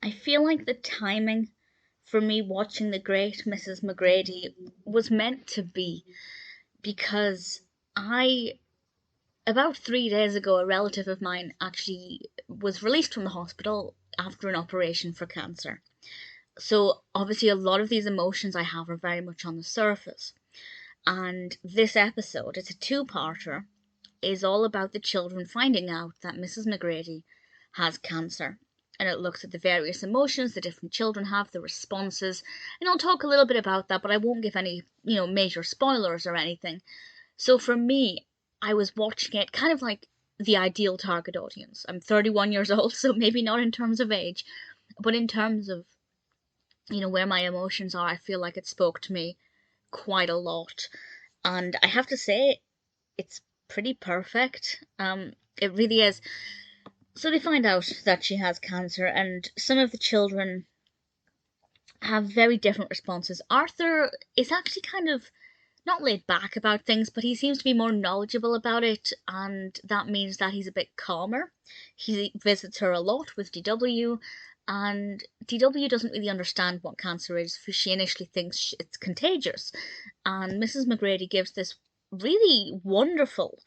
I feel like the timing for me watching the great Mrs. McGrady was meant to be, because I about 3 days ago, a relative of mine actually was released from the hospital after an operation for cancer. So, obviously, a lot of these emotions I have are very much on the surface. And this episode, it's a two-parter, is all about the children finding out that Mrs. McGrady has cancer. And it looks at the various emotions the different children have, the responses. And I'll talk a little bit about that, but I won't give any, major spoilers or anything. So for me, I was watching it kind of like the ideal target audience. I'm 31 years old, so maybe not in terms of age, but in terms of, where my emotions are, I feel like it spoke to me quite a lot. And I have to say, it's pretty perfect. It really is. So they find out that she has cancer, and some of the children have very different responses. Arthur is actually kind of not laid back about things, but he seems to be more knowledgeable about it, and that means that he's a bit calmer. He visits her a lot with DW, and DW doesn't really understand what cancer is, for she initially thinks it's contagious. And Mrs. McGrady gives this really wonderful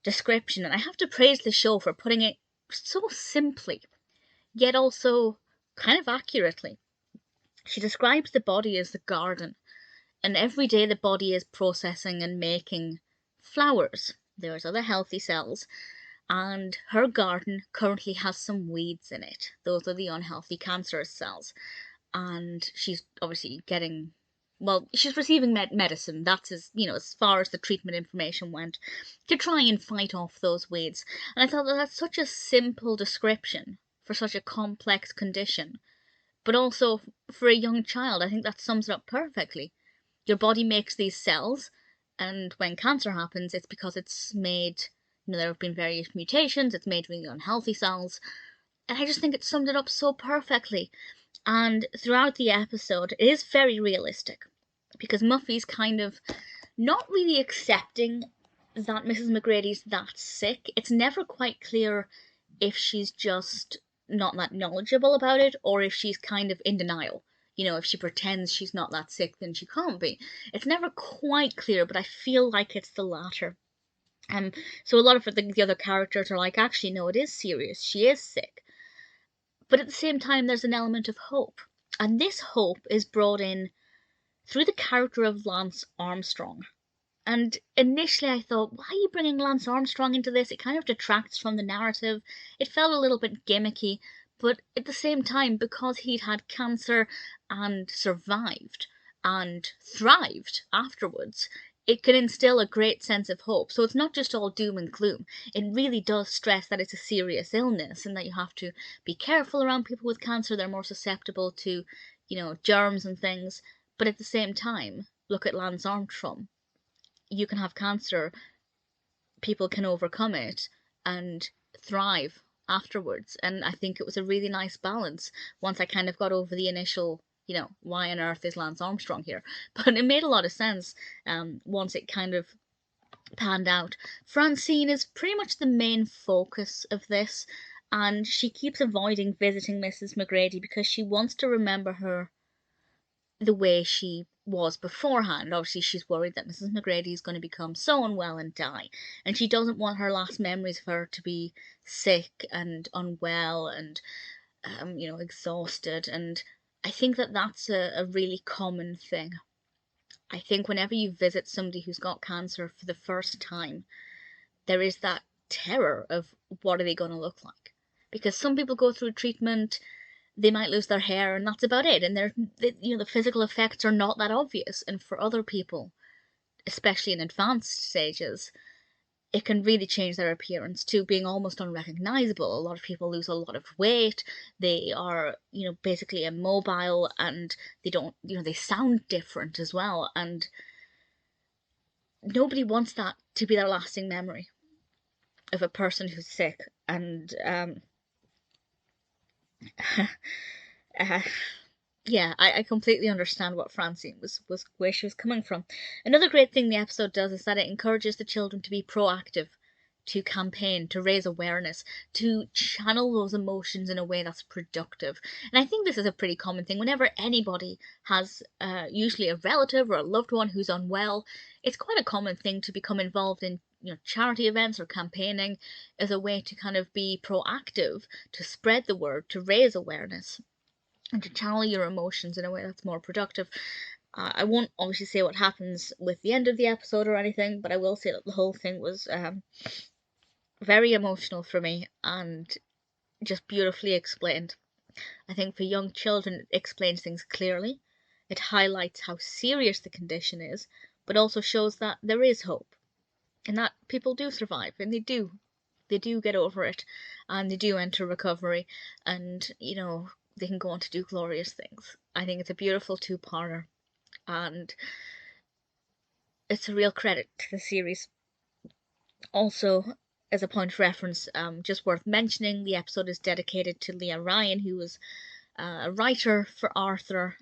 description, and I have to praise the show for putting it so simply, yet also kind of accurately. She describes the body as the garden, and every day the body is processing and making flowers. There's other healthy cells, and her garden currently has some weeds in it. Those are the unhealthy cancerous cells. And she's obviously getting, well, she's receiving medicine. That's as far as the treatment information went, to try and fight off those weeds. And I thought that that's such a simple description for such a complex condition, but also for a young child. I think that sums it up perfectly. Your body makes these cells, and when cancer happens, it's because it's made, there have been various mutations, it's made really unhealthy cells. And I just think it summed it up so perfectly. And throughout the episode, it is very realistic, because Muffy's kind of not really accepting that Mrs. McGrady's that sick. It's never quite clear if she's just not that knowledgeable about it, or if she's kind of in denial. If she pretends she's not that sick, then she can't be. It's never quite clear, but I feel like it's the latter. So a lot of the other characters are like, actually, no, it is serious. She is sick. But at the same time, there's an element of hope. And this hope is brought in through the character of Lance Armstrong. And initially I thought, why are you bringing Lance Armstrong into this? It kind of detracts from the narrative. It felt a little bit gimmicky, but at the same time, because he'd had cancer and survived and thrived afterwards, it can instill a great sense of hope. So it's not just all doom and gloom. It really does stress that it's a serious illness and that you have to be careful around people with cancer. They're more susceptible to, germs and things. But at the same time, look at Lance Armstrong. You can have cancer, people can overcome it and thrive afterwards. And I think it was a really nice balance once I kind of got over the initial, why on earth is Lance Armstrong here? But it made a lot of sense once it kind of panned out. Francine is pretty much the main focus of this, and she keeps avoiding visiting Mrs. McGrady because she wants to remember her the way she was beforehand. Obviously, she's worried that Mrs. McGrady is going to become so unwell and die, and she doesn't want her last memories of her to be sick and unwell and, exhausted. And I think that that's a really common thing. I think whenever you visit somebody who's got cancer for the first time, there is that terror of what are they going to look like, because some people go through treatment, they might lose their hair and that's about it, and the physical effects are not that obvious. And for other people, especially in advanced stages, it can really change their appearance to being almost unrecognizable. A lot of people lose a lot of weight, they are basically immobile, and they don't they sound different as well, and nobody wants that to be their lasting memory of a person who's sick. And yeah, I completely understand what Francine was where she was coming from. Another great thing the episode does is that it encourages the children to be proactive, to campaign, to raise awareness, to channel those emotions in a way that's productive. And I think this is a pretty common thing. Whenever anybody has usually a relative or a loved one who's unwell, it's quite a common thing to become involved in charity events or campaigning as a way to kind of be proactive, to spread the word, to raise awareness, and to channel your emotions in a way that's more productive. I won't obviously say what happens with the end of the episode or anything, but I will say that the whole thing was very emotional for me and just beautifully explained. I think for young children, it explains things clearly. It highlights how serious the condition is, but also shows that there is hope and that people do survive, and they do. They do get over it, and they do enter recovery, and they can go on to do glorious things. I think it's a beautiful two-parter, and it's a real credit to the series. Also, as a point of reference, just worth mentioning, the episode is dedicated to Leah Ryan, who was a writer for Arthur,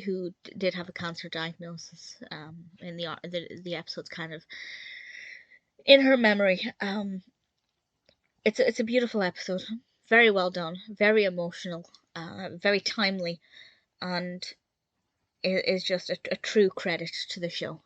who did have a cancer diagnosis. In the episode's kind of in her memory. It's a beautiful episode, very well done, very emotional, very timely, and it is just a true credit to the show.